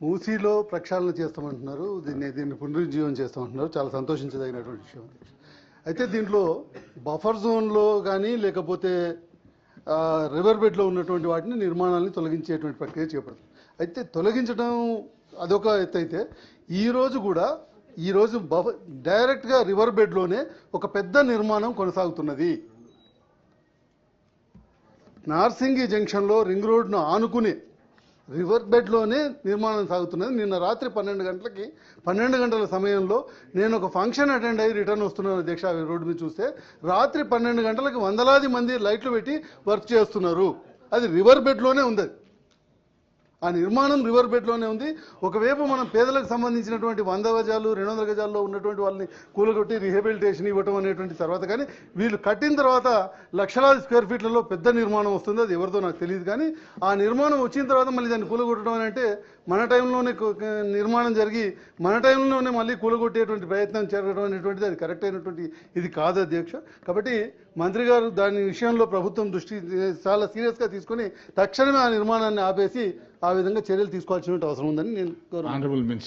మూసీలో ప్రక్షాళన చేస్తామంటున్నారు, దీన్ని పునరుజ్జీవం చేస్తామంటున్నారు. చాలా సంతోషించదగినటువంటి విషయం. అయితే దీంట్లో బఫర్ జోన్లో కానీ లేకపోతే రివర్ బెడ్లో ఉన్నటువంటి వాటిని నిర్మాణాలను తొలగించేటువంటి ప్రక్రియ చేపడుతుంది. అయితే తొలగించడం అదొక ఎత్తు అయితే ఈరోజు డైరెక్ట్గా రివర్ బెడ్లోనే ఒక పెద్ద నిర్మాణం కొనసాగుతున్నది. నార్సింగి జంక్షన్లో రింగ్ రోడ్ను ఆనుకుని రివర్ బెడ్లోనే నిర్మాణం సాగుతున్నది. నిన్న రాత్రి 12 గంటల సమయంలో నేను ఒక ఫంక్షన్ అటెండ్ అయ్యి రిటర్న్ వస్తున్నాను అధ్యక్ష. రోడ్డు మీద చూస్తే రాత్రి 12 గంటలకు వందలాది మంది లైట్లు పెట్టి వర్క్ చేస్తున్నారు. అది రివర్ బెడ్లోనే ఉంది. ఆ నిర్మాణం రివర్ బెడ్లోనే ఉంది. ఒకవైపు మనం పేదలకు సంబంధించినటువంటి 100 గజాలు 200 గజాల్లో ఉన్నటువంటి వాళ్ళని కూలగొట్టి రీహాబిలిటేషన్ ఇవ్వటం అనేటువంటి తర్వాత, కానీ వీళ్ళు కట్టిన తర్వాత లక్షలాది స్క్వేర్ ఫీట్లలో పెద్ద నిర్మాణం వస్తుంది. అది ఎవరిదో నాకు తెలియదు. కానీ ఆ నిర్మాణం వచ్చిన తర్వాత మళ్ళీ దాన్ని కూలగొట్టడం అని అంటే మన టైంలోనే నిర్మాణం జరిగి మన టైంలోనే మళ్ళీ కూలగొట్టేటువంటి ప్రయత్నం జరగడం అనేటువంటిది అది కరెక్ట్ అయినటువంటి ఇది కాదు అధ్యక్ష. కాబట్టి మంత్రి గారు దాని విషయంలో ప్రభుత్వం దృష్టి చాలా సీరియస్గా తీసుకొని తక్షణమే ఆ నిర్మాణాన్ని ఆపేసి ఆ విధంగా చర్యలు తీసుకోవాల్సిన అవసరం ఉందని నేను కోరుకుంటున్నాను.